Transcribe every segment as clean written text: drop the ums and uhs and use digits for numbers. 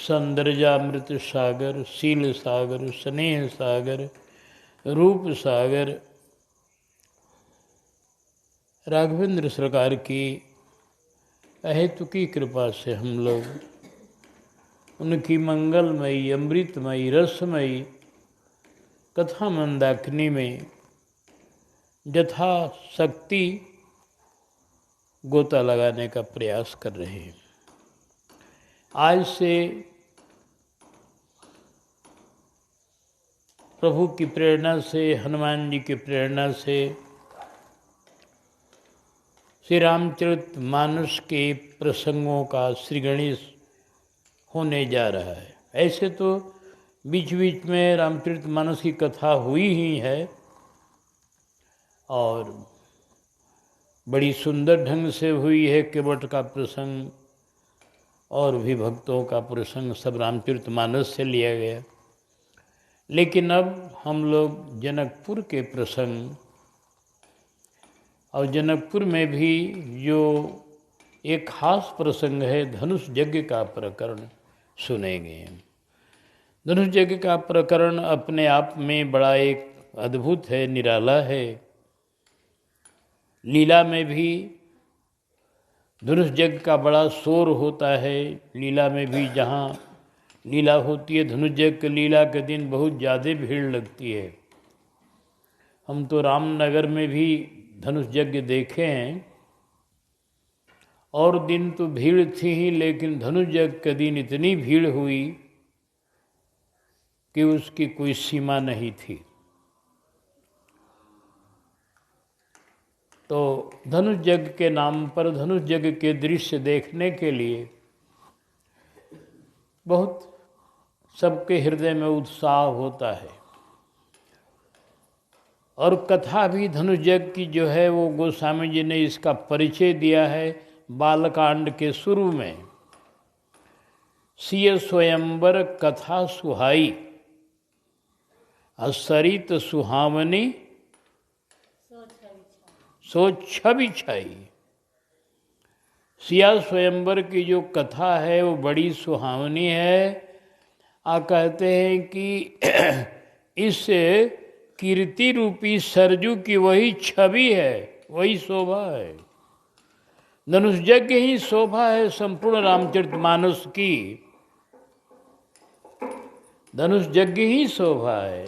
सौंदर्यामृत सागर, शील सागर, स्नेह सागर, रूप सागर राघवेंद्र सरकार की अहेतुकी कृपा से हम लोग उनकी मंगलमयी, अमृतमयी, रसमयी कथा मंदाकिनी में यथाशक्ति गोता लगाने का प्रयास कर रहे हैं। आज से प्रभु की प्रेरणा से, हनुमान जी की प्रेरणा से श्री रामचरित मानस के प्रसंगों का श्री गणेश होने जा रहा है। ऐसे तो बीच बीच में रामचरित मानस की कथा हुई ही है और बड़ी सुंदर ढंग से हुई है। केवट का प्रसंग और भी भक्तों का प्रसंग सब रामचरित मानस से लिया गया। लेकिन अब हम लोग जनकपुर के प्रसंग और जनकपुर में भी जो एक खास प्रसंग है, धनुष यज्ञ का प्रकरण सुनेंगे। धनुष यज्ञ का प्रकरण अपने आप में बड़ा एक अद्भुत है, निराला है। लीला में भी धनुष यज्ञ का बड़ा शोर होता है। लीला में भी जहाँ लीला होती है, धनुष यज्ञ लीला के दिन बहुत ज़्यादा भीड़ लगती है। हम तो रामनगर में भी धनुष यज्ञ देखे हैं और दिन तो भीड़ थी ही, लेकिन धनुष यज्ञ के दिन इतनी भीड़ हुई कि उसकी कोई सीमा नहीं थी। तो धनुष यज्ञ के नाम पर धनुष यज्ञ के दृश्य देखने के लिए बहुत सबके हृदय में उत्साह होता है। और कथा भी धनुष यज्ञ की जो है वो गोस्वामी जी ने इसका परिचय दिया है बालकांड के शुरू में। सिय स्वयंवर कथा सुहाई, असरित सुहावनी सो छवि छाई। सिया स्वयंवर की जो कथा है वो बड़ी सुहावनी है। कहते हैं कि इस कीर्ति रूपी सरजू की वही छवि है, वही शोभा है। धनुष यज्ञ ही शोभा है संपूर्ण रामचरितमानस की। धनुष यज्ञ ही शोभा है,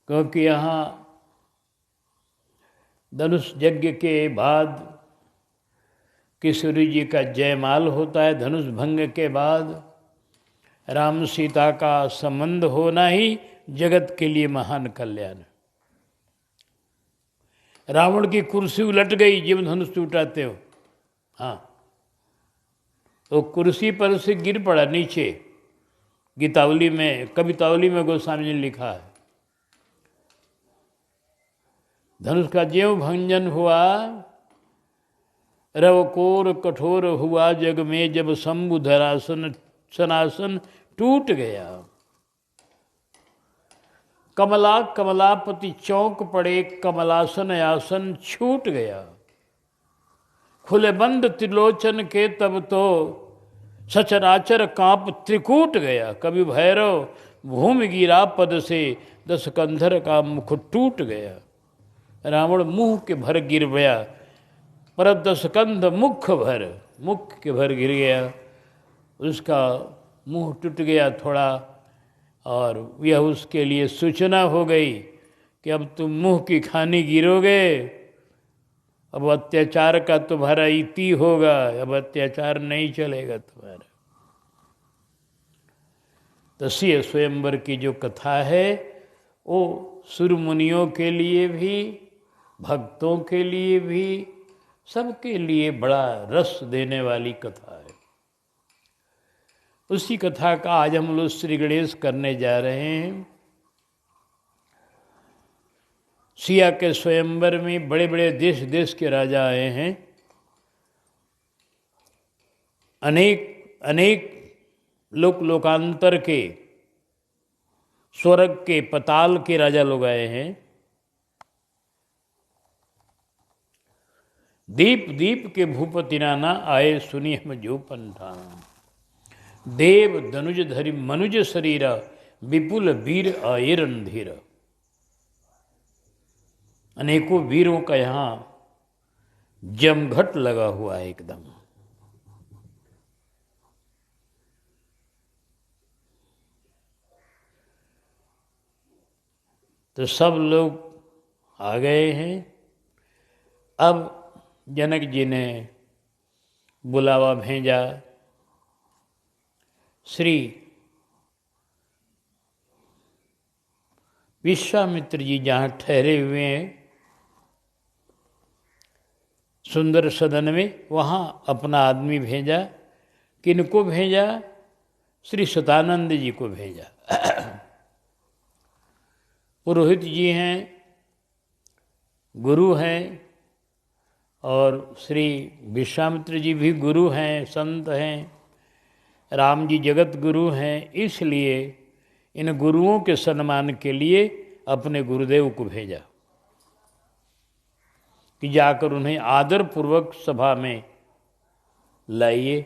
क्योंकि यहाँ धनुष यज्ञ के बाद किशोरी जी का जयमाल होता है। धनुष भंग के बाद राम सीता का संबंध होना ही जगत के लिए महान कल्याण। रावण की कुर्सी उलट गई जब धनुष टूटाते हो। हाँ, तो कुर्सी पर से गिर पड़ा नीचे। गीतावली में, कवितावली में गोस्वामी ने लिखा है, धनुष का ज्यों भंजन हुआ, रवकोर कठोर हुआ जग में, जब शंभु धरासन सनासन टूट गया। कमला कमलापति चौंक पड़े, कमलासन आसन छूट गया। खुले बंद त्रिलोचन के तब तो सचराचर कांप त्रिकूट गया। कवि भैरव भूमि गिरा पद से, दस कंधर का मुख टूट गया। रावण मुंह के भर गिर गया, पर दस कंध मुख के भर गिर गया। उसका मुंह टूट गया थोड़ा, और यह उसके लिए सूचना हो गई कि अब तुम मुंह की खानी गिरोगे, अब अत्याचार का तुम्हारा इति होगा, अब अत्याचार नहीं चलेगा तुम्हारा। तो सिय स्वयंवर की जो कथा है वो सुरमुनियों के लिए भी, भक्तों के लिए भी, सबके लिए बड़ा रस देने वाली कथा है। उसी कथा का आज हम लोग श्री गणेश करने जा रहे हैं। सिया के स्वयंवर में बड़े बड़े देश देश के राजा आए हैं। अनेक लोक लोकांतर के, स्वर्ग के, पताल के राजा लोग आए हैं। दीप दीप के भूपति नाना आए सुनी हम जो पंठाना। देव धनुज धरि मनुज शरीर विपुल वीर आए रणधीर। अनेकों वीरों का यहाँ जमघट लगा हुआ है एकदम। तो सब लोग आ गए हैं। अब जनक जी ने बुलावा भेजा। श्री विश्वामित्र जी जहाँ ठहरे हुए हैं सुंदर सदन में, वहाँ अपना आदमी भेजा। किनको भेजा? श्री सतानंद जी को भेजा। पुरोहित जी हैं, गुरु हैं, और श्री विश्वामित्र जी भी गुरु हैं, संत हैं, राम जी जगत गुरु हैं। इसलिए इन गुरुओं के सम्मान के लिए अपने गुरुदेव को भेजा कि जाकर उन्हें आदरपूर्वक सभा में लाइए।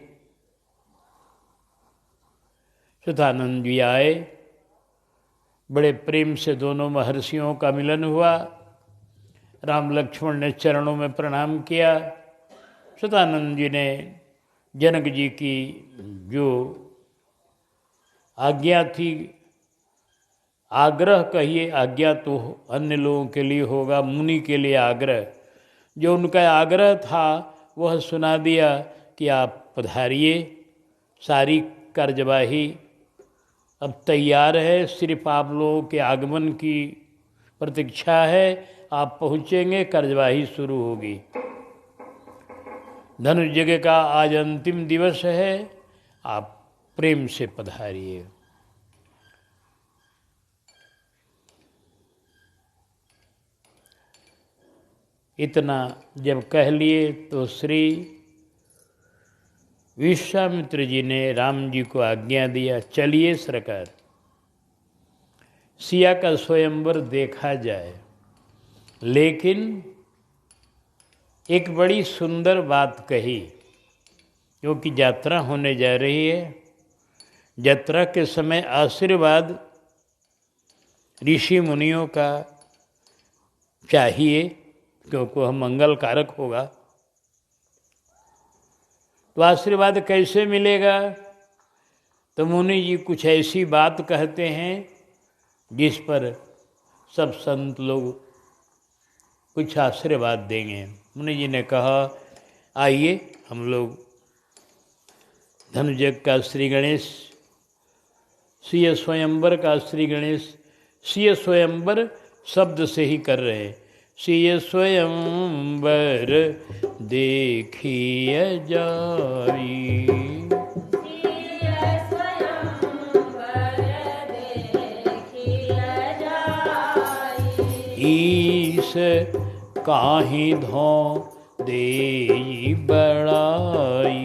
सतानंद जी आए। बड़े प्रेम से दोनों महर्षियों का मिलन हुआ। राम लक्ष्मण ने चरणों में प्रणाम किया। सतानंद जी ने जनक जी की जो आज्ञा थी, आग्रह कहिए, आज्ञा तो अन्य लोगों के लिए होगा, मुनि के लिए आग्रह, जो उनका आग्रह था वह सुना दिया कि आप पधारिए। सारी कार्यवाही अब तैयार है, सिर्फ आप लोगों के आगमन की प्रतीक्षा है। आप पहुँचेंगे, कार्यवाही शुरू होगी। धनुष यज्ञ का आज अंतिम दिवस है, आप प्रेम से पधारिए। इतना जब कह लिए तो श्री विश्वामित्र जी ने राम जी को आज्ञा दिया, चलिए सरकार, सिया का स्वयंवर देखा जाए। लेकिन एक बड़ी सुंदर बात कही, क्योंकि यात्रा होने जा रही है। यात्रा के समय आशीर्वाद ऋषि मुनियों का चाहिए, क्योंकि वह मंगल कारक होगा। तो आशीर्वाद कैसे मिलेगा? तो मुनि जी कुछ ऐसी बात कहते हैं जिस पर सब संत लोग कुछ आशीर्वाद देंगे। मुनि जी ने कहा, आइए हम लोग धनुष का श्री गणेश, सिय स्वयंवर का श्री गणेश, सिय स्वयंवर शब्द से ही कर रहे हैं। सिय स्वयंवर देखिए जाई, ईश काहि धो देई बड़ाई।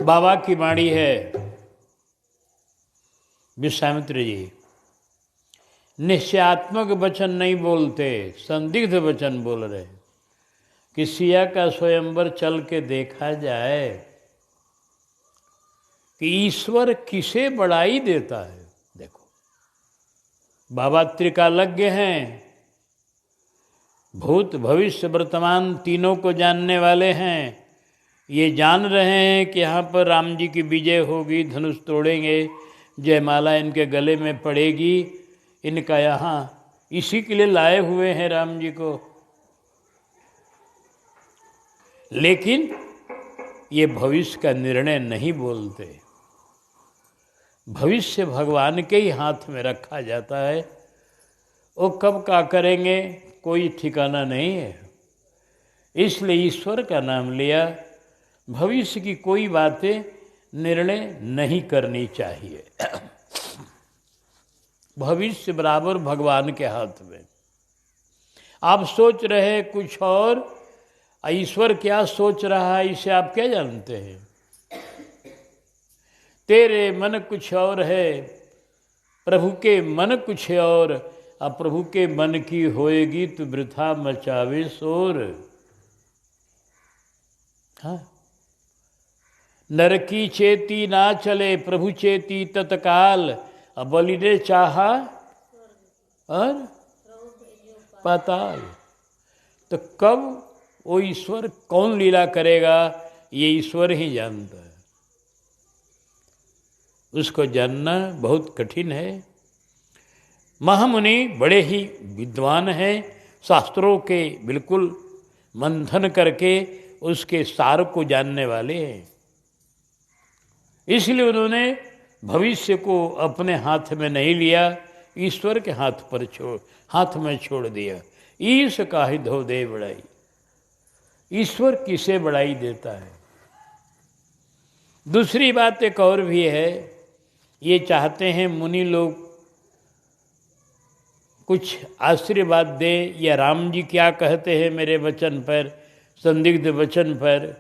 बाबा की वाणी है, विश्वामित्र जी निश्चयात्मक वचन नहीं बोलते, संदिग्ध वचन बोल रहे कि सिया का स्वयंवर चल के देखा जाए कि ईश्वर किसे बड़ाई देता है। देखो, बाबा त्रिकालज्ञ हैं, भूत भविष्य वर्तमान तीनों को जानने वाले हैं। ये जान रहे हैं कि यहाँ पर राम जी की विजय होगी, धनुष तोड़ेंगे, जयमाला इनके गले में पड़ेगी। इनका यहाँ इसी के लिए लाए हुए हैं राम जी को। लेकिन ये भविष्य का निर्णय नहीं बोलते। भविष्य भगवान के ही हाथ में रखा जाता है। वो कब क्या करेंगे कोई ठिकाना नहीं है। इसलिए ईश्वर का नाम लिया। भविष्य की कोई बातें निर्णय नहीं करनी चाहिए। भविष्य बराबर भगवान के हाथ में। आप सोच रहे कुछ और, ईश्वर क्या सोच रहा है इसे आप क्या जानते हैं? तेरे मन कुछ और है, प्रभु के मन कुछ और, अब प्रभु के मन की होएगी तो वृथा मचावे शोर। हाँ, नर की चेती ना चले प्रभु चेती तत्काल, अब बलि ने चाहा और पाताल। तो कब वो ईश्वर कौन लीला करेगा, ये ईश्वर ही जानता है, उसको जानना बहुत कठिन है। महामुनि बड़े ही विद्वान हैं, शास्त्रों के बिल्कुल मंथन करके उसके सार को जानने वाले हैं, इसलिए उन्होंने भविष्य को अपने हाथ में नहीं लिया, ईश्वर के हाथ में छोड़ दिया। ईश काहि धो दे बड़ाई, ईश्वर किसे बड़ाई देता है। दूसरी बात एक और भी है, ये चाहते हैं मुनि लोग कुछ आशीर्वाद दे, या राम जी क्या कहते हैं मेरे वचन पर, संदिग्ध वचन पर।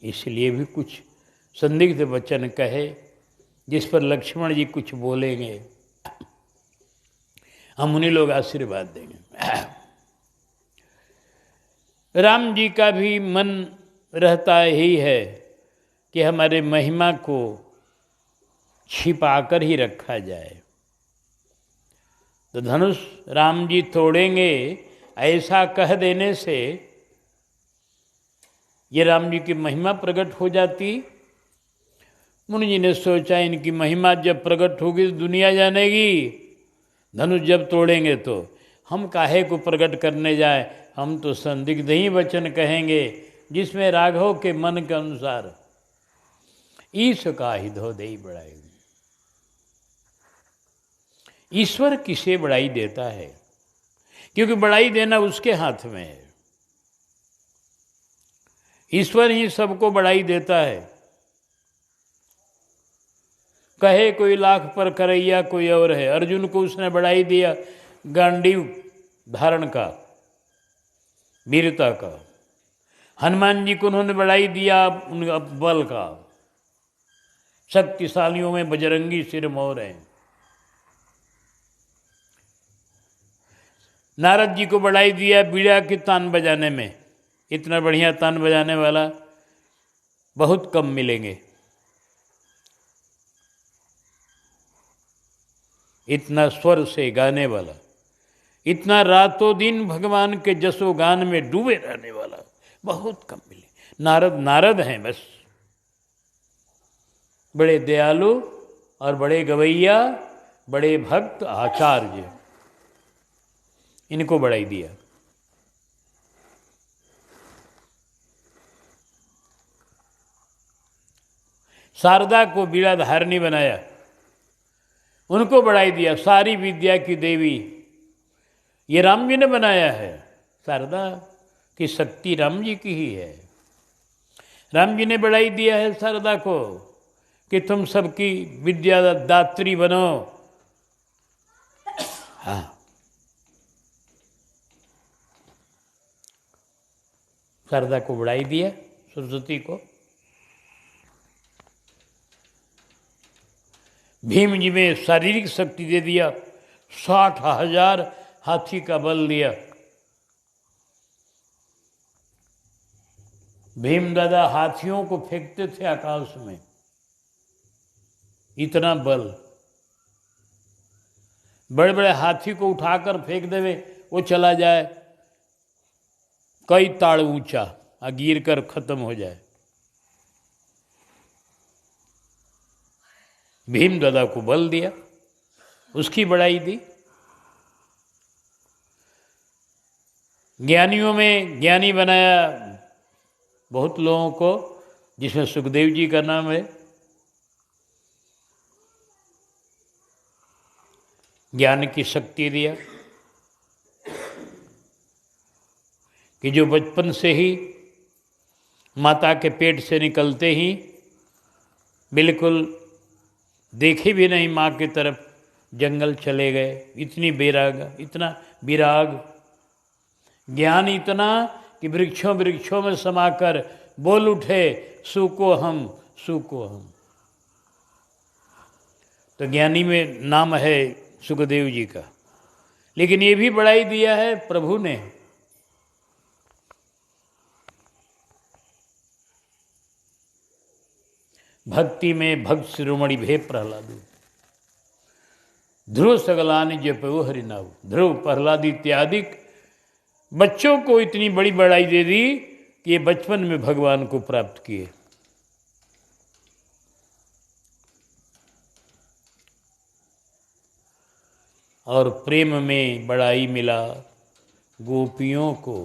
इसलिए भी कुछ संदिग्ध वचन कहे जिस पर लक्ष्मण जी कुछ बोलेंगे, हम उन्हीं लोग आशीर्वाद देंगे। राम जी का भी मन रहता ही है कि हमारे महिमा को छिपाकर ही रखा जाए। तो धनुष राम जी तोड़ेंगे, ऐसा कह देने से ये राम जी की महिमा प्रकट हो जाती। मुनि जी ने सोचा इनकी महिमा जब प्रकट होगी तो दुनिया जानेगी, धनुष जब तोड़ेंगे तो हम काहे को प्रकट करने जाए, हम तो संदिग्ध ही वचन कहेंगे जिसमें राघव के मन के अनुसार ईश काहि धो देई बड़ाई। ईश्वर किसे बड़ाई देता है, क्योंकि बड़ाई देना उसके हाथ में है, ईश्वर ही सबको बड़ाई देता है। कहे कोई लाख पर करैया कोई और है, अर्जुन को उसने बढ़ाई दिया गांडीव धारण का, वीरता का। हनुमान जी को उन्होंने बढ़ाई दिया उनका बल का, शक्तिशालियों में बजरंगी सिरमौर है। नारद जी को बढ़ाई दिया बीड़ा की तान बजाने में, इतना बढ़िया तान बजाने वाला बहुत कम मिलेंगे। इतना स्वर से गाने वाला, इतना रातों दिन भगवान के जसो गान में डूबे रहने वाला बहुत कम मिले। नारद हैं बस, बड़े दयालु और बड़े गवैया, बड़े भक्त आचार्य, इनको बढ़ाई दिया। शारदा को बीड़ा धारणी बनाया, उनको बढ़ाई दिया, सारी विद्या की देवी। ये राम जी ने बनाया है, शारदा की शक्ति राम जी की ही है। राम जी ने बढ़ाई दिया है शारदा को कि तुम सबकी विद्या दात्री बनो। हाँ, शारदा को बढ़ाई दिया, सरस्वती को। भीम जी में शारीरिक शक्ति दे दिया, 60,000 हाथी का बल दिया। भीम दादा हाथियों को फेंकते थे आकाश में, इतना बल। बड़े बड़े हाथी को उठाकर फेंक देवे, वो चला जाए कई ताड़ ऊंचा, गिर कर खत्म हो जाए। भीम दादा को बल दिया, उसकी बड़ाई दी। ज्ञानियों में ज्ञानी बनाया बहुत लोगों को, जिसमें सुखदेव जी का नाम है। ज्ञान की शक्ति दिया कि जो बचपन से ही माता के पेट से निकलते ही बिल्कुल देखे भी नहीं माँ की तरफ, जंगल चले गए। इतना विराग, ज्ञान इतना कि वृक्षों में समाकर बोल उठे, सू को हम सु को हम। तो ज्ञानी में नाम है सुखदेव जी का, लेकिन ये भी बढ़ाई दिया है प्रभु ने। भक्ति में भक्त शिरोमणि भे प्रहलाद, ध्रुव सगलानि जपो हरिनाम। ध्रुव, प्रहलाद इत्यादि बच्चों को इतनी बड़ी बढ़ाई दे दी कि ये बचपन में भगवान को प्राप्त किए। और प्रेम में बढ़ाई मिला गोपियों को।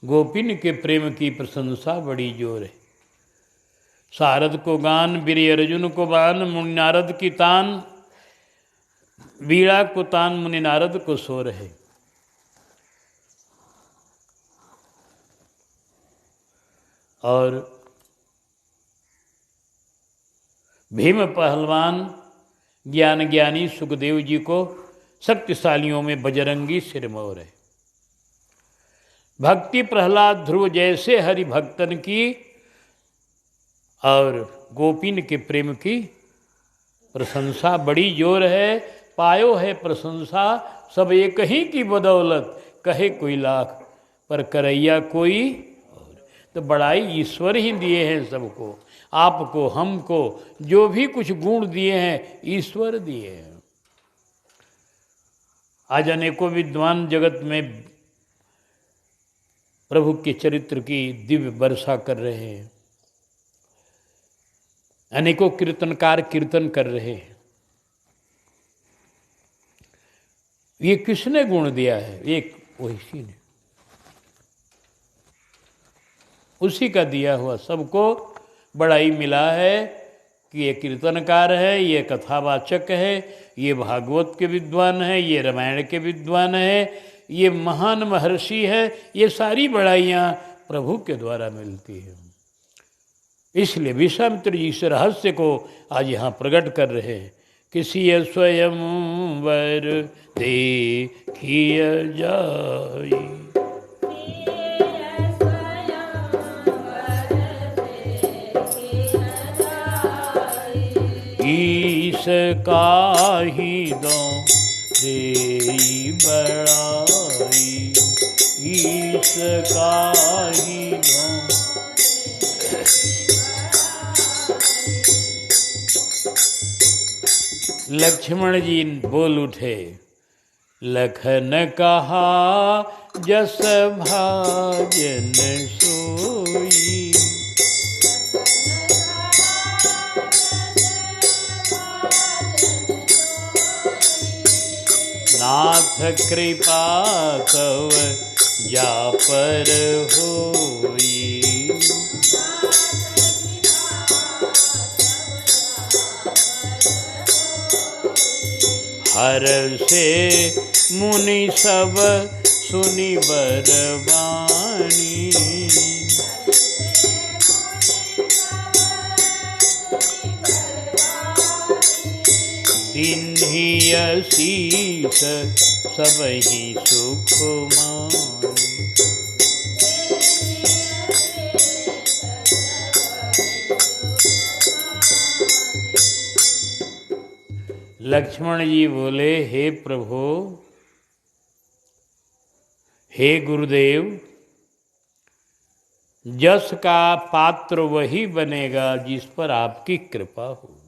गोपिन के प्रेम की प्रशंसा बड़ी जोर है। सारद को गान, बिरि अर्जुन को बान, मुनि नारद की तान, वीणा को तान, मुनि नारद को सोर है। और भीम पहलवान ज्ञान ज्ञानी सुखदेव जी को शक्तिशालियों में बजरंगी सिरमौर है। भक्ति प्रहलाद ध्रुव जैसे हरि भक्तन की और गोपिन के प्रेम की प्रशंसा बड़ी जोर है। पायो है प्रशंसा सब एक ही की बदौलत, कहे कोई लाख पर करैया कोई और। तो बड़ाई ईश्वर ही दिए हैं सबको, आपको हमको जो भी कुछ गुण दिए हैं ईश्वर दिए हैं। आज अनेकों विद्वान जगत में प्रभु के चरित्र की दिव्य वर्षा कर रहे हैं, अनेकों कीर्तनकार कीर्तन कर रहे हैं। ये किसने गुण दिया है? एक वही ने, उसी का दिया हुआ सबको बड़ाई मिला है कि ये कीर्तनकार है, ये कथावाचक है, ये भागवत के विद्वान है, ये रामायण के विद्वान है, ये महान महर्षि है। ये सारी बड़ाइयाँ प्रभु के द्वारा मिलती हैं। इसलिए विश्वामित्र जी इस रहस्य को आज यहाँ प्रकट कर रहे हैं। किसी स्वयं वर देखिय जाई, ईश काहि दो देई बड़ाई, ईश काहि दो। लक्ष्मण जी बोल उठे, लखन कहा जस भाजन सोई, नाथ कृपा तव जा पर होई, हर से मुनि सब सुनि बरवानी, तिन्हि असीस सबहि सुख मानी। लक्ष्मण जी बोले, हे प्रभु, हे गुरुदेव, जस का पात्र वही बनेगा जिस पर आपकी कृपा होगी।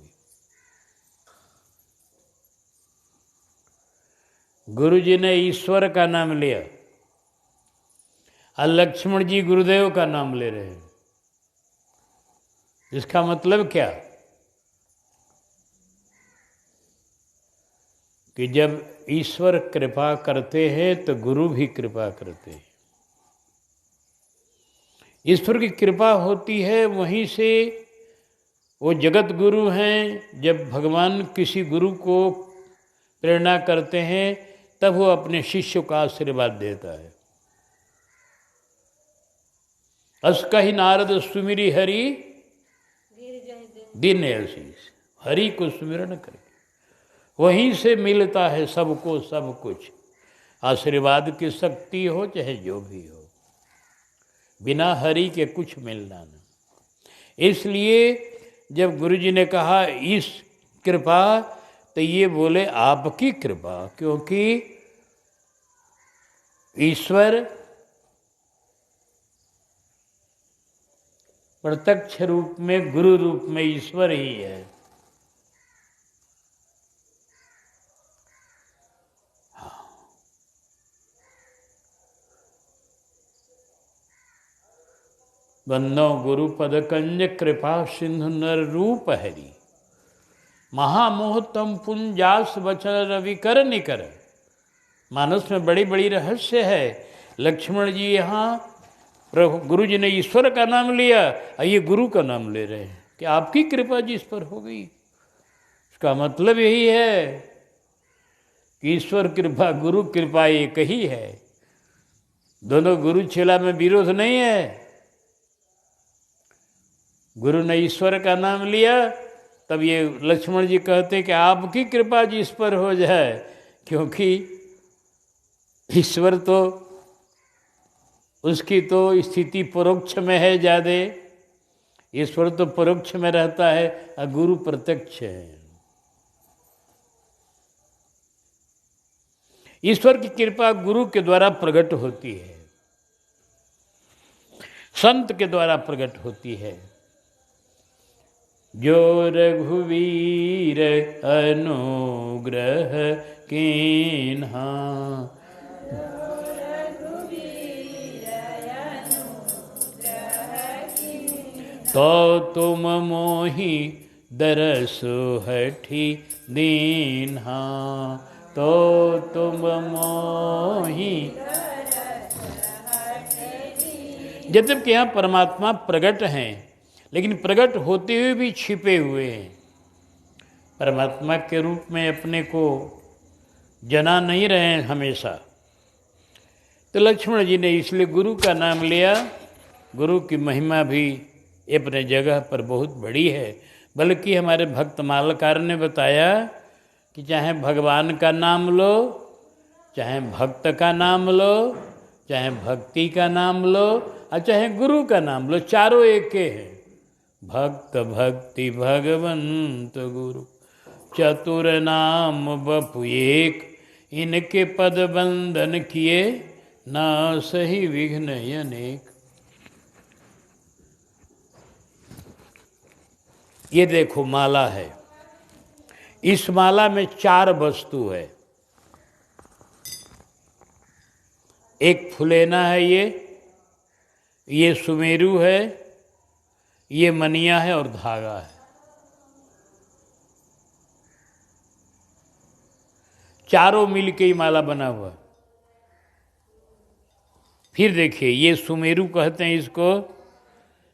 गुरु जी ने ईश्वर का नाम लिया और लक्ष्मण जी गुरुदेव का नाम ले रहे हैं। इसका मतलब क्या कि जब ईश्वर कृपा करते हैं तो गुरु भी कृपा करते हैं। ईश्वर की कृपा होती है, वहीं से वो जगत गुरु हैं। जब भगवान किसी गुरु को प्रेरणा करते हैं तब वो अपने शिष्य का आशीर्वाद देता है। अस कहि नारद सुमिरि हरि दिन आशीष, हरि को सुमिरन करके वहीं से मिलता है सबको सब कुछ। आशीर्वाद की शक्ति हो चाहे जो भी हो, बिना हरि के कुछ मिलना नहीं। इसलिए जब गुरु जी ने कहा इस कृपा, तो ये बोले आपकी कृपा, क्योंकि ईश्वर प्रत्यक्ष रूप में, गुरु रूप में ईश्वर ही है। बंदो गुरु पद कंज कृपा सिंधु नर रूप हरि, महामोह तम पुंजास वचन रवि कर निकर। मानस में बड़ी बड़ी रहस्य है। लक्ष्मण जी यहाँ प्रभु गुरु जी ने ईश्वर का नाम लिया, ये गुरु का नाम ले रहे हैं कि आपकी कृपा जिस पर हो गई। इसका मतलब यही है कि ईश्वर कृपा गुरु कृपा एक ही है। दोनों गुरु चेला में विरोध नहीं है। गुरु ने ईश्वर का नाम लिया, तब ये लक्ष्मण जी कहते कि आपकी कृपा जिस पर हो जाए, क्योंकि ईश्वर तो उसकी तो स्थिति परोक्ष में है ज़्यादा। ईश्वर तो परोक्ष में रहता है और गुरु प्रत्यक्ष है। ईश्वर की कृपा गुरु के द्वारा प्रकट होती है, संत के द्वारा प्रकट होती है। जो रघुवीर अनुग्रह कीन्हा, तो तुम मोहि दरसु हठी दीन्हा, तो तुम मोहि। जबकि यहाँ परमात्मा प्रकट हैं, लेकिन प्रकट होते हुए भी छिपे हुए हैं। परमात्मा के रूप में अपने को जना नहीं रहे हैं हमेशा। तो लक्ष्मण जी ने इसलिए गुरु का नाम लिया। गुरु की महिमा भी अपने जगह पर बहुत बड़ी है। बल्कि हमारे भक्त मालकार ने बताया कि चाहे भगवान का नाम लो, चाहे भक्त का नाम लो, चाहे भक्ति का नाम लो, और चाहे गुरु का नाम लो, चारों एक के हैं। भक्त भक्ति भगवंत गुरु चतुर नाम बपु एक, इनके पद बंधन किए ना सही विघ्न अनेक। ये देखो माला है, इस माला में 4 वस्तु है। एक फुलेना है, ये सुमेरु है, ये मनिया है और धागा है। चारों मिलके ही माला बना हुआ। फिर देखिए, ये सुमेरु कहते हैं इसको,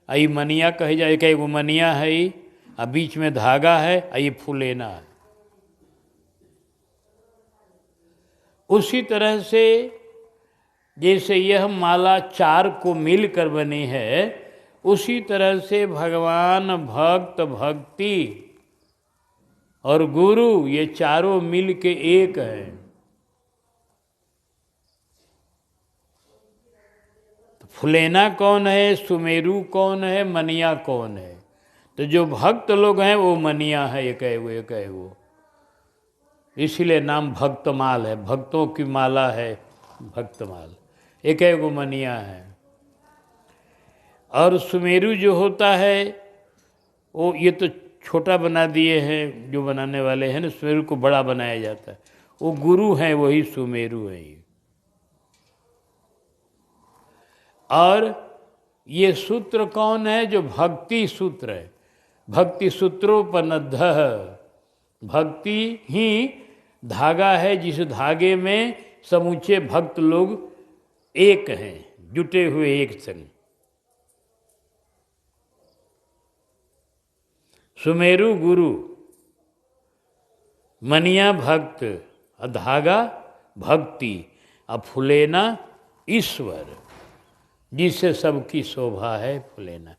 ये मनिया कही जाए, एक वो मनिया है, और बीच में धागा है, ये फुलेना है। उसी तरह से जैसे यह माला 4 को मिलकर बनी है, उसी तरह से भगवान, भक्त, भक्ति और गुरु, ये चारों मिल के एक है। तो फुलेना कौन है, सुमेरु कौन है, मनिया कौन है? तो जो भक्त लोग हैं वो मनिया है, एक है वो। इसीलिए नाम भक्तमाल है, भक्तों की माला है भक्तमाल। एक है वो मनिया है। और सुमेरु जो होता है वो, ये तो छोटा बना दिए हैं जो बनाने वाले हैं ना, सुमेरु को बड़ा बनाया जाता है। वो गुरु हैं, वही सुमेरु है। और ये सूत्र कौन है? जो भक्ति सूत्र है। भक्ति सूत्रोपनद्धः, भक्ति ही धागा है जिस धागे में समूचे भक्त लोग एक हैं, जुटे हुए एक संग। सुमेरु गुरु, मनिया भक्त, धागा भक्ति, अब फुलेना ईश्वर, जिससे सबकी शोभा है। फुलेना,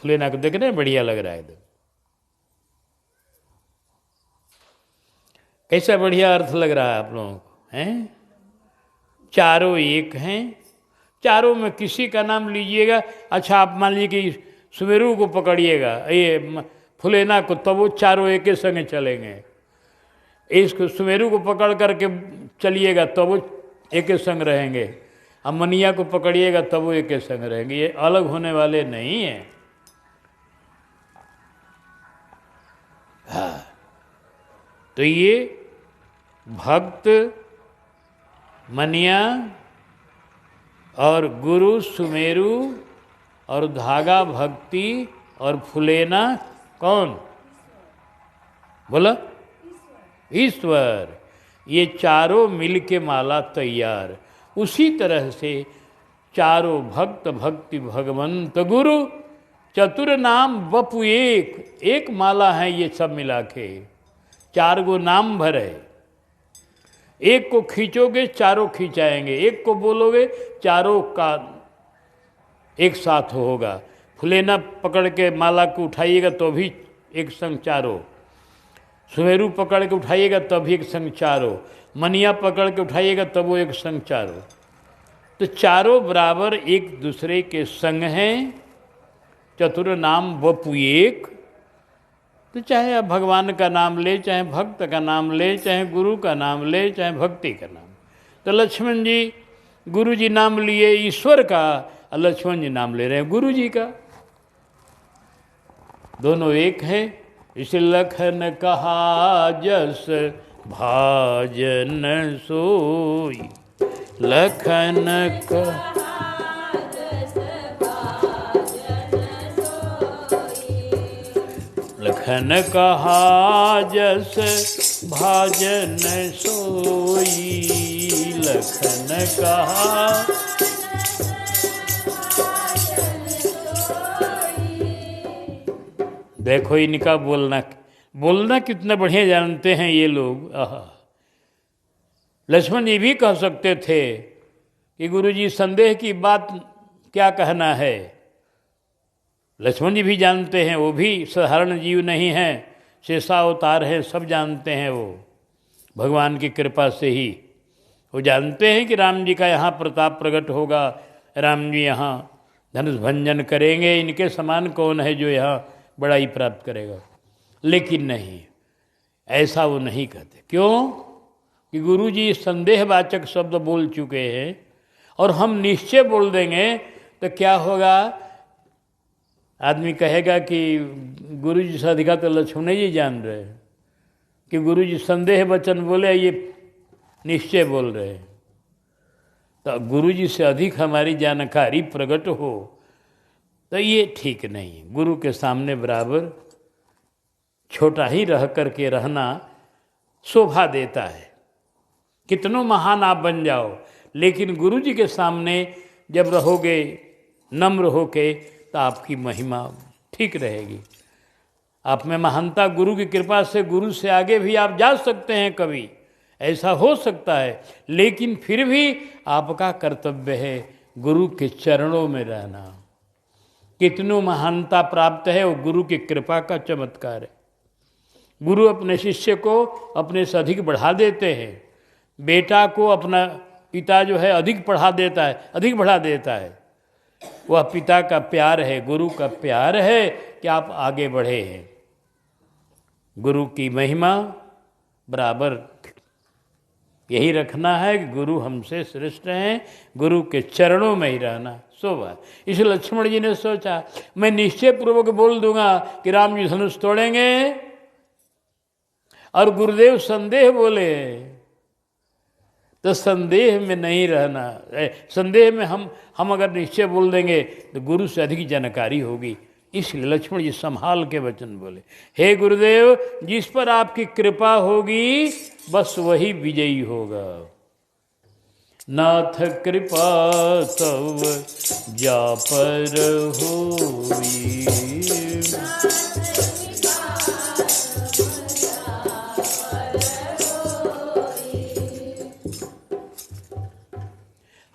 फुलेना को देखने बढ़िया लग रहा है एकदम। कैसा बढ़िया अर्थ लग रहा है आप लोगों को, हैं? चारों एक हैं। चारों में किसी का नाम लीजिएगा। अच्छा, आप मान लीजिए कि सुमेरु को पकड़िएगा, ये फुलेना को, तब वो चारों एक संग चलेंगे। इसको सुमेरु को पकड़ करके चलिएगा तब वो एक संग रहेंगे, अब मनिया को पकड़िएगा तब वो एक संग रहेंगे। ये अलग होने वाले नहीं हैं। हाँ, तो ये भक्त, मनिया और गुरु सुमेरु और धागा भक्ति और फुलेना कौन बोला? ईश्वर। ये चारों मिल के माला तैयार। उसी तरह से चारों भक्त भक्ति भगवंत गुरु चतुर नाम बपु एक, एक माला है ये सब मिला के, चार गो नाम भर है। एक को खींचोगे चारों खींचाएंगे, एक को बोलोगे चारों का एक साथ होगा। फुलेना पकड़ के माला को उठाइएगा तो भी एक संग चारों, सुमेरु पकड़ के उठाइएगा तब भी एक संग चारों, मनिया पकड़ के उठाइएगा तब वो एक संग चारों। तो चारों बराबर एक दूसरे के संग हैं। चतुर नाम वपु एक। तो चाहे आप भगवान का नाम ले, चाहे भक्त का नाम ले, चाहे गुरु का नाम ले, चाहे भक्ति का नाम। तो लक्ष्मण जी गुरु जी नाम लिए ईश्वर का, और लक्ष्मण जी नाम ले रहे हैं गुरु जी का। दोनों एक हैं। इसे लखन कहा जस भाजन सोई, लखन कहा लखन कहा जस भाजन सोई, लखन कहा। देखो इनका बोलना कितना बढ़िया जानते हैं ये लोग। लक्ष्मण जी भी कह सकते थे कि गुरुजी संदेह की बात क्या कहना है। लक्ष्मण जी भी जानते हैं, वो भी साधारण जीव नहीं हैं, शेषावतार हैं, सब जानते हैं। वो भगवान की कृपा से ही वो जानते हैं कि राम जी का यहाँ प्रताप प्रकट होगा, राम जी यहाँ धनुष भंजन करेंगे, इनके समान कौन है जो यहाँ बड़ाई प्राप्त करेगा। लेकिन नहीं, ऐसा वो नहीं कहते। क्यों? कि गुरु जी संदेहवाचक शब्द बोल चुके हैं, और हम निश्चय बोल देंगे तो क्या होगा? आदमी कहेगा कि गुरु जी से अधिका तो लक्ष्मण जी जान रहे हैं कि गुरु जी संदेह वचन बोले, ये निश्चय बोल रहे हैं। तो गुरु जी से अधिक हमारी जानकारी प्रकट हो तो ये ठीक नहीं। गुरु के सामने बराबर छोटा ही रह करके रहना शोभा देता है। कितनों महान आप बन जाओ, लेकिन गुरु जी के सामने जब रहोगे नम्र होके तो आपकी महिमा ठीक रहेगी। आप में महानता गुरु की कृपा से, गुरु से आगे भी आप जा सकते हैं, कभी ऐसा हो सकता है। लेकिन फिर भी आपका कर्तव्य है गुरु के चरणों में रहना। कितनों महानता प्राप्त है, वो गुरु की कृपा का चमत्कार है। गुरु अपने शिष्य को अपने से अधिक बढ़ा देते हैं। बेटा को अपना पिता जो है अधिक पढ़ा देता है, अधिक बढ़ा देता है। वह पिता का प्यार है, गुरु का प्यार है कि आप आगे बढ़े हैं। गुरु की महिमा बराबर यही रखना है कि गुरु हमसे श्रेष्ठ हैं, गुरु के चरणों में ही रहना शोभा। इस लक्ष्मण जी ने सोचा मैं निश्चय पूर्वक बोल दूंगा कि राम जी धनुष तोड़ेंगे, और गुरुदेव संदेह बोले तो संदेह में नहीं रहना। संदेह में हम अगर निश्चय बोल देंगे तो गुरु से अधिक जानकारी होगी। इसलिए लक्ष्मण जी संभाल के वचन बोले, हे गुरुदेव, जिस पर आपकी कृपा होगी बस वही विजयी होगा। नाथ कृपा तव जा पर होई,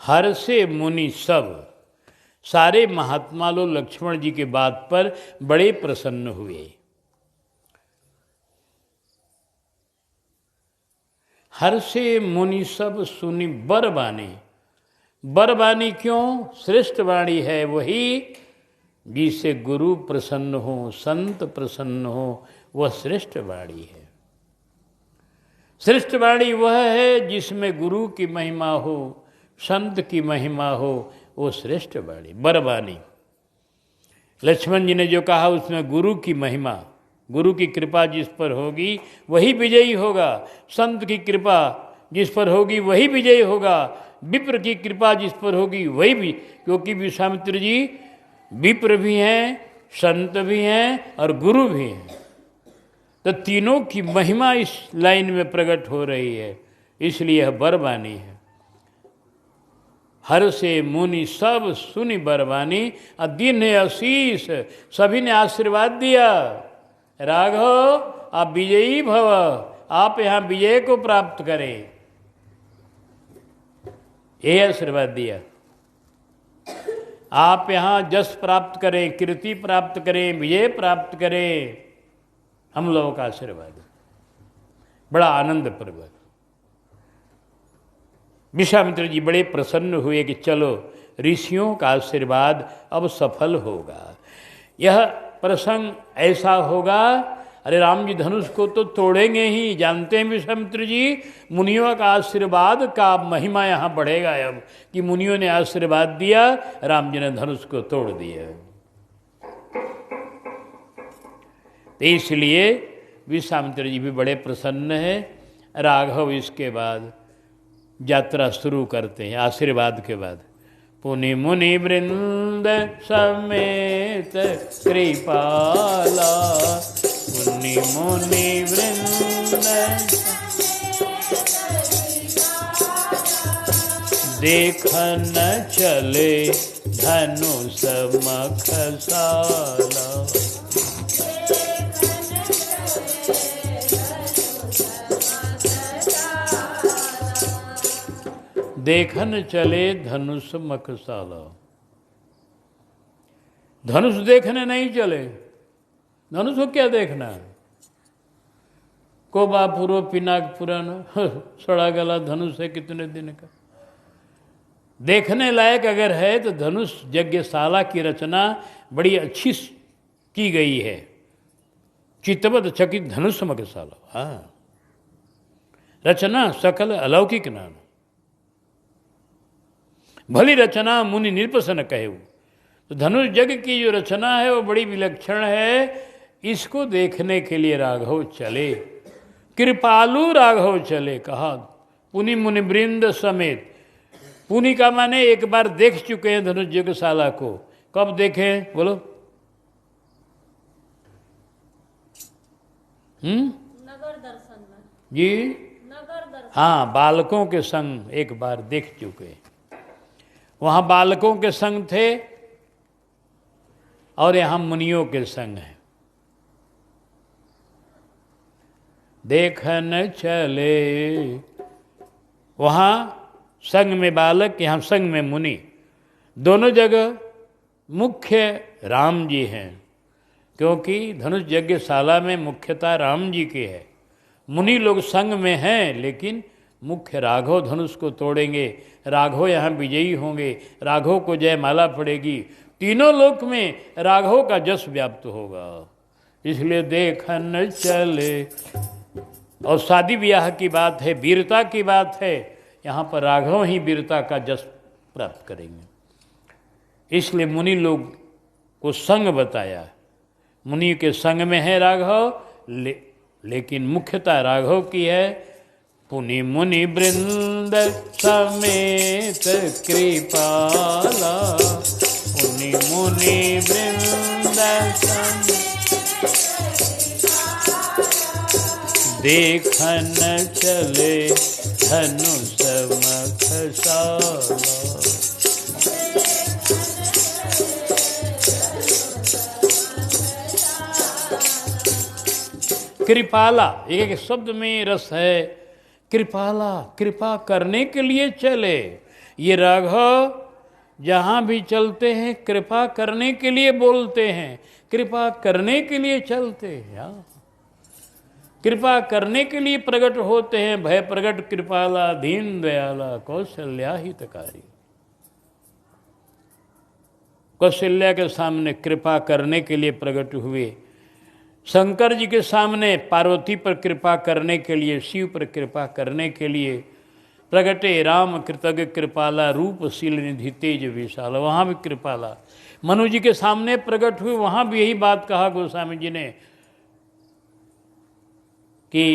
हर से मुनि सब, सारे महात्मा लोग लक्ष्मण जी के बात पर बड़े प्रसन्न हुए। हर से मुनि सब सुनी बरबानी। बरबानी क्यों? श्रेष्ठ वाणी है वही जिससे गुरु प्रसन्न हो, संत प्रसन्न हो, वह श्रेष्ठ वाणी है। श्रेष्ठ वाणी वह है जिसमें गुरु की महिमा हो, संत की महिमा हो, वो श्रेष्ठ वाणी, बरवाणी। लक्ष्मण जी ने जो कहा उसमें गुरु की महिमा, गुरु की कृपा जिस पर होगी वही विजयी होगा, संत की कृपा जिस पर होगी वही विजयी होगा, विप्र की कृपा जिस पर होगी वही भी, क्योंकि विश्वामित्र जी विप्र भी हैं, संत भी हैं और गुरु भी हैं। तो तीनों की महिमा इस लाइन में प्रकट हो रही है, इसलिए यह बरवानी है। हर से मुनि सब सुनी बरवानी, दीन आशीष, सभी ने आशीर्वाद दिया, राघव आप विजयी भव, आप यहाँ विजय को प्राप्त करें, यह आशीर्वाद दिया। आप यहाँ जस प्राप्त करें, कीर्ति प्राप्त करें, विजय प्राप्त करें, हम लोगों का आशीर्वाद। बड़ा आनंद पर्व। विश्वामित्र जी बड़े प्रसन्न हुए कि चलो ऋषियों का आशीर्वाद अब सफल होगा, यह प्रसंग ऐसा होगा। अरे राम जी धनुष को तो तोड़ेंगे ही, जानते हैं विश्वामित्र जी, मुनियों का आशीर्वाद का महिमा यहाँ बढ़ेगा अब, कि मुनियों ने आशीर्वाद दिया, राम जी ने धनुष को तोड़ दिया। तो इसलिए विश्वामित्र जी भी बड़े प्रसन्न हैं। राघव इसके बाद यात्रा शुरू करते हैं आशीर्वाद के बाद। पुनि मुनि वृंद समेत कृपाला, पुनि मुनि वृंद देखन चले धनुष मखसाला। देखन चले धनुष मखसाला, धनुष देखने नहीं चले। धनुष को क्या देखना है? कोबा पूर्व पिनाक पुराना सड़ा गला धनुष है कितने दिन का। देखने लायक अगर है तो धनुष यज्ञशाला की रचना बड़ी अच्छी की गई है। चित्तवत चकित धनुष मखसाला, हाँ, रचना सकल अलौकिक नाम, भली रचना मुनि निर्पसन कहे। तो धनुष जग की जो रचना है वो बड़ी विलक्षण है। इसको देखने के लिए राघव चले, कृपालु राघव चले। कहा पुनि मुनि वृंद समेत, पुनि का माने एक बार देख चुके हैं धनुष यज्ञशाला को। कब देखे बोलो? नगर दर्शन में जी, नगर दर्शन, हाँ, बालकों के संग एक बार देख चुके। वहाँ बालकों के संग थे और यहाँ मुनियों के संग हैं। देखन चले, वहाँ संग में बालक, यहाँ संग में मुनि, दोनों जगह मुख्य राम जी हैं, क्योंकि धनुष यज्ञशाला में मुख्यता राम जी की है। मुनि लोग संग में हैं, लेकिन मुख्य राघव धनुष को तोड़ेंगे, राघव यहाँ विजयी होंगे, राघव को जयमाला पड़ेगी, तीनों लोक में राघव का जस व्याप्त होगा। इसलिए देखन चले। और शादी ब्याह की बात है, वीरता की बात है, यहाँ पर राघव ही वीरता का जस प्राप्त करेंगे। इसलिए मुनि लोग को संग बताया, मुनि के संग में है राघव, लेकिन मुख्यता राघव की है। पुनि मुनि वृंद समेत कृपाला, पुनि मुनि वृंद देखन चले धनुष मखसाला। कृपाला एक एक शब्द में रस है। कृपाला, कृपा करने के लिए चले। ये राघव जहाँ भी चलते हैं कृपा करने के लिए बोलते हैं, कृपा करने के लिए चलते हैं, कृपा करने के लिए प्रकट होते हैं। भय प्रकट कृपाला, दीन दयाला, कौशल्या हितकारी। कौशल्या के सामने कृपा करने के लिए प्रकट हुए, शंकर जी के सामने पार्वती पर कृपा करने के लिए, शिव पर कृपा करने के लिए प्रगटे। राम कृतज्ञ कृपाला, रूपशील निधि तेज विशाल, वहाँ भी कृपाला। मनु जी के सामने प्रकट हुए, वहाँ भी यही बात कहा गोस्वामी जी ने कि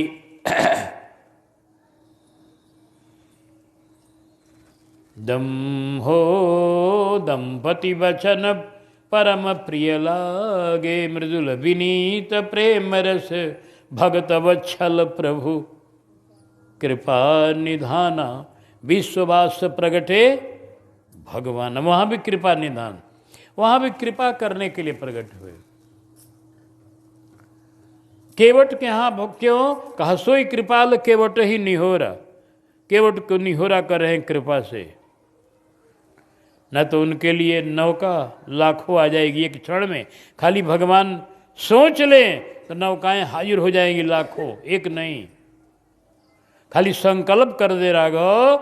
दम्हो दंपति वचन परम प्रिय लागे, मृदुल विनीत प्रेम रस भगत वत्सल प्रभु, कृपा निधाना विश्ववास प्रगटे भगवान। वहाँ भी कृपा निधान, वहाँ भी कृपा करने के लिए प्रकट हुए। केवट के यहाँ क्यों कहा, सोई कृपाल केवट ही निहोरा, केवट को निहोरा कर रहे हैं कृपा से। न तो उनके लिए नौका लाखों आ जाएगी एक क्षण में, खाली भगवान सोच लें तो नौकाएं हाजिर हो जाएंगी लाखों, एक नहीं। खाली संकल्प कर दे राघव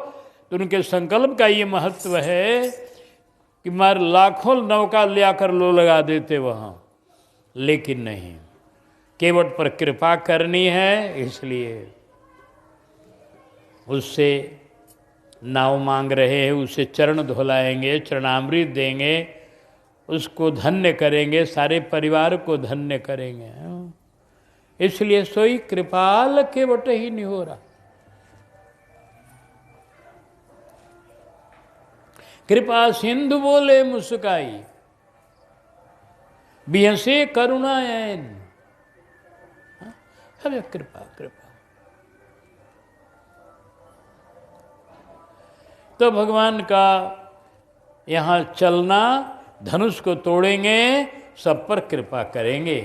तो उनके संकल्प का ये महत्व है कि मार लाखों नौका ले आकर लो लगा देते वहाँ, लेकिन नहीं, केवट पर कृपा करनी है, इसलिए उससे नाव मांग रहे हैं, उसे चरण धुलाएंगे, चरणामृत देंगे, उसको धन्य करेंगे, सारे परिवार को धन्य करेंगे। इसलिए सोई कृपाल केवट ही निहोरा। कृपा सिंधु बोले मुस्काई, बिहसे करुणायन। हमें कृपा कृपा। तो भगवान का यहाँ चलना, धनुष को तोड़ेंगे, सब पर कृपा करेंगे।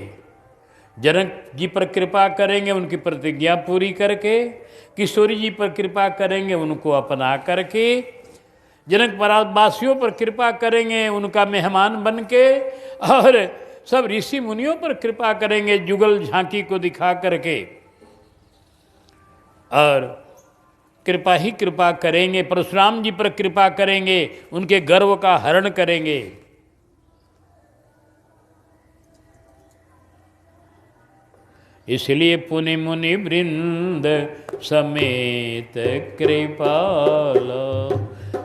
जनक जी पर कृपा करेंगे उनकी प्रतिज्ञा पूरी करके, किशोरी जी पर कृपा करेंगे उनको अपना करके, जनक वासियों पर कृपा करेंगे उनका मेहमान बन के, और सब ऋषि मुनियों पर कृपा करेंगे जुगल झांकी को दिखा करके, और कृपा ही कृपा करेंगे। परशुराम जी पर कृपा करेंगे, उनके गर्व का हरण करेंगे। इसलिए पुनि मुनि वृंद समेत कृपाला,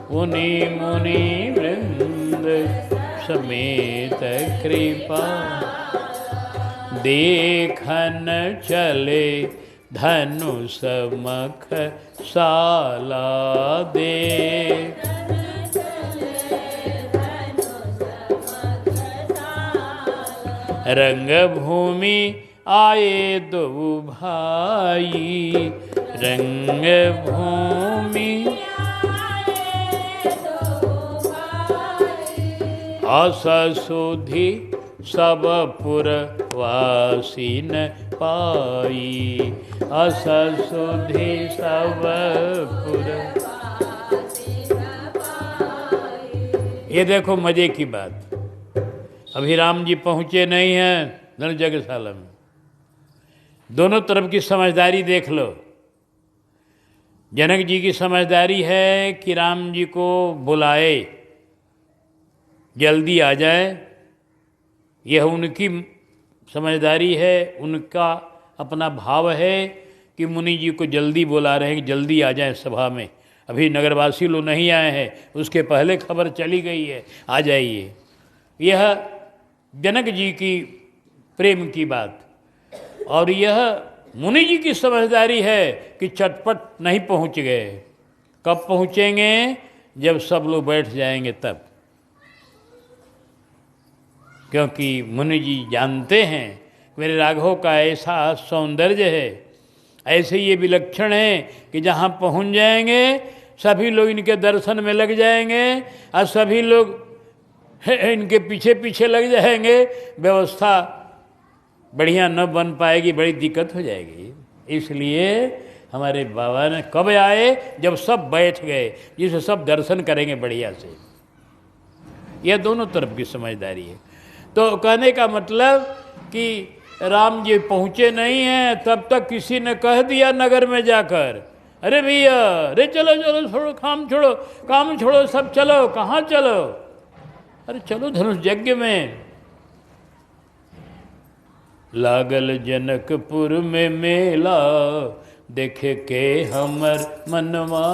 पुनि मुनि वृंद समेत कृपा, देखन चले धनुष मख साला दे। रंग भूमि आए दो भाई, रंग भूमि असुधि सब पुरवासी न पाई, असुधि सब पुर। ये देखो मजे की बात, अभी राम जी पहुँचे नहीं हैं धनुर्यज्ञशाला में। दोनों तरफ की समझदारी देख लो। जनक जी की समझदारी है कि राम जी को बुलाए, जल्दी आ जाए, यह उनकी समझदारी है, उनका अपना भाव है कि मुनि जी को जल्दी बुला रहे हैं कि जल्दी आ जाएं सभा में। अभी नगरवासी लोग नहीं आए हैं, उसके पहले खबर चली गई है, आ जाइए। यह जनक जी की प्रेम की बात, और यह मुनि जी की समझदारी है कि चटपट नहीं पहुंच गए। कब पहुंचेंगे? जब सब लोग बैठ जाएंगे तब, क्योंकि मुनि जी जानते हैं मेरे राघव का ऐसा सौंदर्य है, ऐसे ये विलक्षण है कि जहाँ पहुँच जाएंगे सभी लोग इनके दर्शन में लग जाएंगे, और सभी लोग इनके पीछे पीछे लग जाएंगे। व्यवस्था बढ़िया न बन पाएगी, बड़ी दिक्कत हो जाएगी। इसलिए हमारे बाबा ने कब आए? जब सब बैठ गए, जिसे सब दर्शन करेंगे बढ़िया से। यह दोनों तरफ की समझदारी है। तो कहने का मतलब कि राम जी पहुँचे नहीं हैं, तब तक किसी ने कह दिया नगर में जाकर, अरे भैया, अरे चलो चलो, छोड़ो काम छोड़ो, काम छोड़ो, सब चलो। कहाँ चलो? अरे चलो धनुष यज्ञ में। लागल जनकपुर में मेला, देखे के हमर मनवा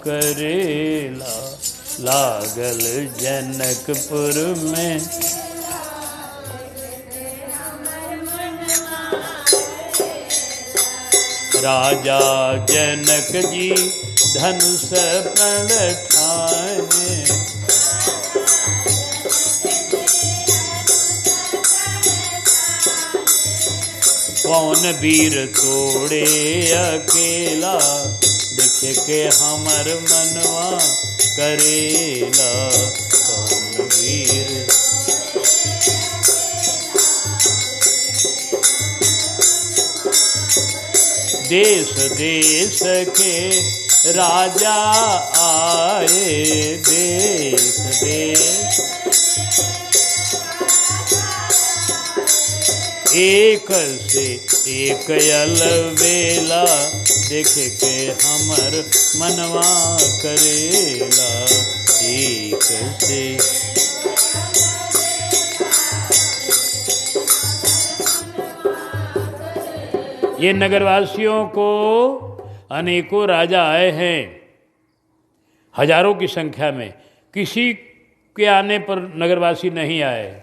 करेला। लागल जनकपुर में राजा जनक जी धनुष प्रण ठाने। कौन वीर तोड़े अकेला, देखे के हमर मनवा करेला। कौन वीर देश देश के राजा आए, देश देश एक से एक अलबेला, देखे के हमर मनवा करेला। एक से ये नगरवासियों को अनेकों राजा आए हैं, हजारों की संख्या में। किसी के आने पर नगरवासी नहीं आए।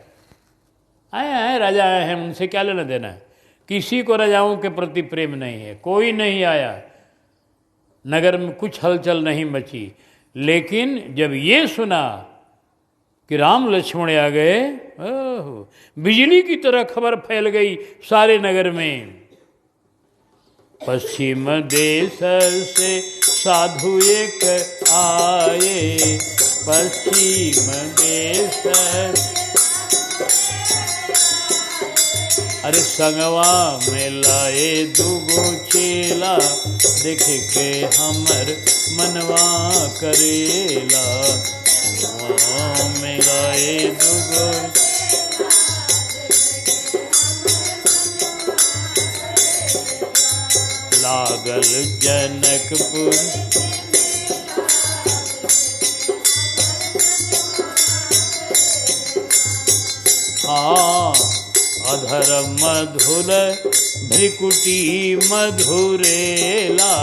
आए राजा आए हैं, उनसे क्या लेना देना है। किसी को राजाओं के प्रति प्रेम नहीं है, कोई नहीं आया, नगर में कुछ हलचल नहीं मची। लेकिन जब ये सुना कि राम लक्ष्मण आ गए, बिजली की तरह खबर फैल गई सारे नगर में। पश्चिम देश से साधु एक आए, पश्चिम देश। अरे संगवा में लाए दुगो चेला, देखे के हमर मनवा करेला। संगवा में लाए दुगो लागल जनकपुर। हाँ अधर मधुर भ्रिकुटी मधुरेला,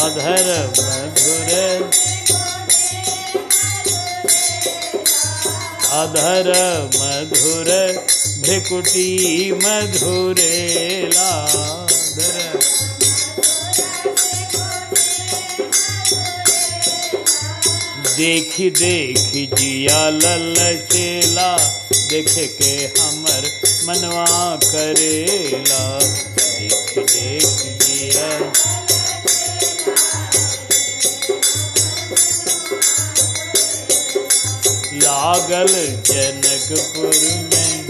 अधर मधुर अधर मधुर भ्रिकुटी मधुरेला। देखी देखी जिया ललचेला, देखे के हमर मनवा करेला। देखी देखी जिया लागल जनकपुर में।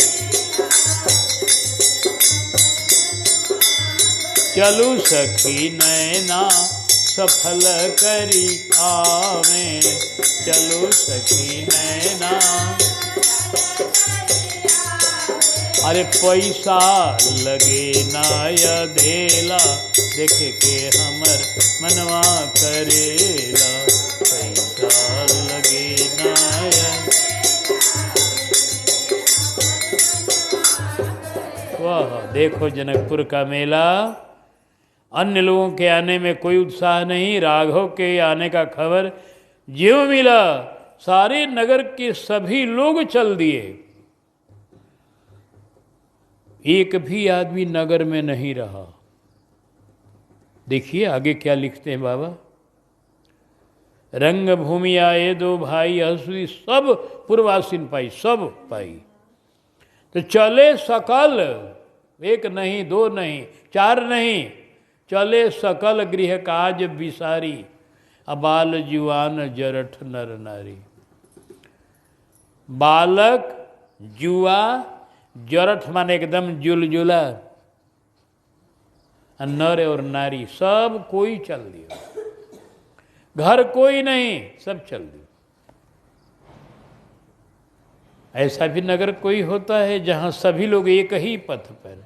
चलू सखी नैना सफल करी आवे, चलो सखी नैना। अरे पैसा लगे ना धेला, देखे के हमर मनवा करेला। पैसा लगे ना वाह देखो जनकपुर का मेला। अन्य लोगों के आने में कोई उत्साह नहीं, राघव के आने का खबर ज्यों मिला सारे नगर के सभी लोग चल दिए। एक भी आदमी नगर में नहीं रहा। देखिए आगे क्या लिखते हैं बाबा। रंग भूमि आए दो भाई, हंसुई सब पूर्वासीन पाई, सब पाई। तो चले सकल, एक नहीं दो नहीं चार नहीं, चले सकल गृह काज बिसारी। अबाल जुआन जरठ नर नारी। बालक जुआ, जरठ माने एकदम जुलजुला, नर और नारी सब कोई चल दिया। घर कोई नहीं, सब चल दिया। ऐसा भी नगर कोई होता है जहाँ सभी लोग एक ही पथ पर।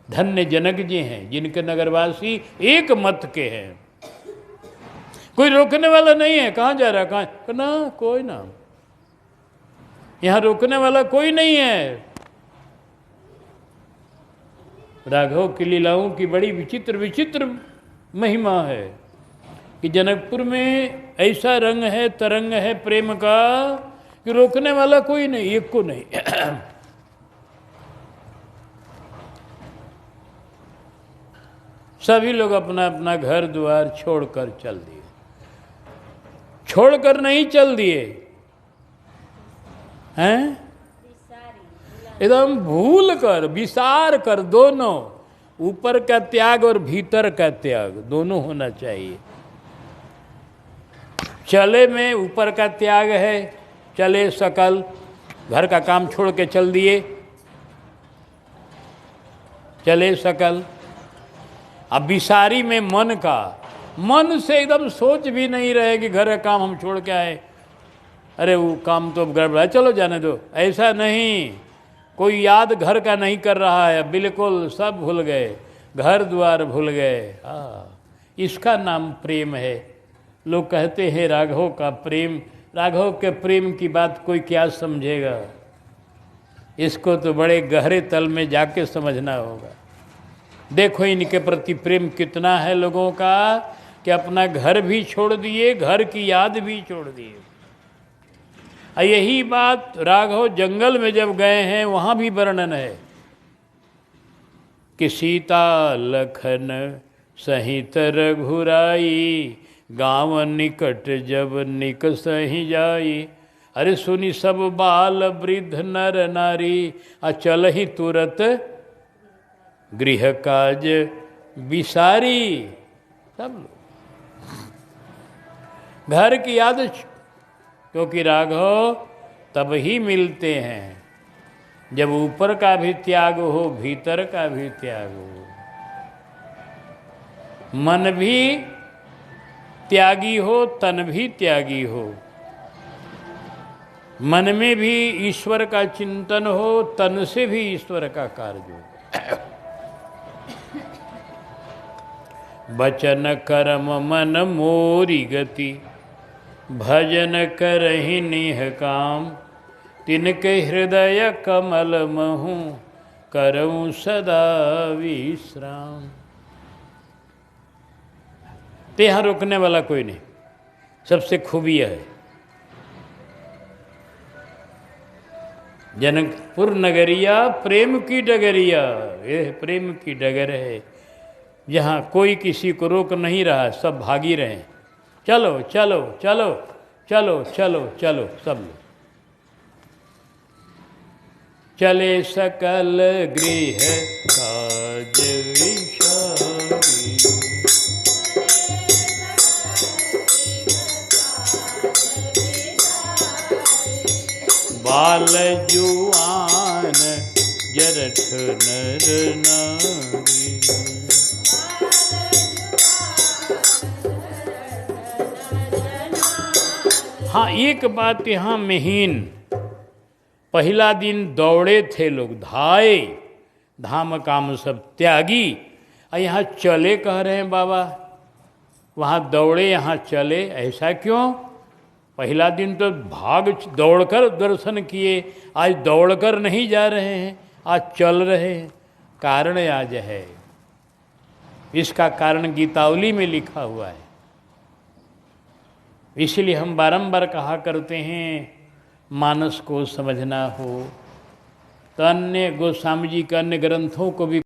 धन्य जनक जी हैं जिनके नगरवासी एक मत के हैं, कोई रोकने वाला नहीं है। कहाँ जा रहा, कहाँ ना, कोई ना। यहाँ रोकने वाला कोई नहीं है। राघव की लीलाओं की बड़ी विचित्र विचित्र महिमा है कि जनकपुर में ऐसा रंग है, तरंग है प्रेम का कि रोकने वाला कोई नहीं, एक को नहीं। सभी लोग अपना अपना घर द्वार छोड़कर चल दिए। छोड़कर नहीं चल दिए हैं, एकदम भूल कर, विसार कर, दोनों, ऊपर का त्याग और भीतर का त्याग दोनों होना चाहिए। चले में ऊपर का त्याग है, चले सकल, घर का काम छोड़ के चल दिए, चले सकल। अब विसारी में मन का, मन से एकदम सोच भी नहीं रहे कि घर का काम हम छोड़ के आए, अरे वो काम तो गड़बड़ है, चलो जाने दो, ऐसा नहीं। कोई याद घर का नहीं कर रहा है, बिल्कुल सब भूल गए, घर द्वार भूल गए। हाँ, इसका नाम प्रेम है। लोग कहते हैं राघव का प्रेम, राघव के प्रेम की बात कोई क्या समझेगा, इसको तो बड़े गहरे तल में जाके समझना होगा। देखो इनके प्रति प्रेम कितना है लोगों का कि अपना घर भी छोड़ दिए, घर की याद भी छोड़ दिए। यही बात राघव जंगल में जब गए हैं वहाँ भी वर्णन है कि सीता लखन सहित रघुराई, गाँव निकट जब निकसहि जाई। अरे सुनी सब बाल वृद्ध नर नारी, अचल ही तुरत गृह काज विसारी। सब लोग घर की याद, क्योंकि राघव तब ही मिलते हैं जब ऊपर का भी त्याग हो, भीतर का भी त्याग हो। मन भी त्यागी हो, तन भी त्यागी हो। मन में भी ईश्वर का चिंतन हो, तन से भी ईश्वर का कार्य हो। बचन कर्म मन मोरी गति, भजन करहि निह काम। तिनके हृदय कमल महु, करऊं सदा विश्राम। ते यहाँ रोकने वाला कोई नहीं, सबसे खूबी है। जनकपुर नगरिया प्रेम की डगरिया, यह प्रेम की डगर है जहाँ कोई किसी को रोक नहीं रहा, सब भागी रहे। चलो चलो चलो चलो चलो चलो, सब लोग चले सकल गृह काज विसारी। बाल जुआन जरठ नर नारी। हाँ, एक बात यहाँ महीन, पहला दिन दौड़े थे लोग, धाए, धाम काम सब त्यागी, और यहाँ चले कह रहे हैं बाबा। वहाँ दौड़े, यहाँ चले, ऐसा क्यों? पहला दिन तो भाग दौड़कर दर्शन किए, आज दौड़कर नहीं जा रहे हैं, आज चल रहे हैं। कारण आज है, इसका कारण गीतावली में लिखा हुआ है। इसलिए हम बारंबार कहा करते हैं, मानस को समझना हो तो अन्य गोस्वामी जी के अन्य ग्रंथों को भी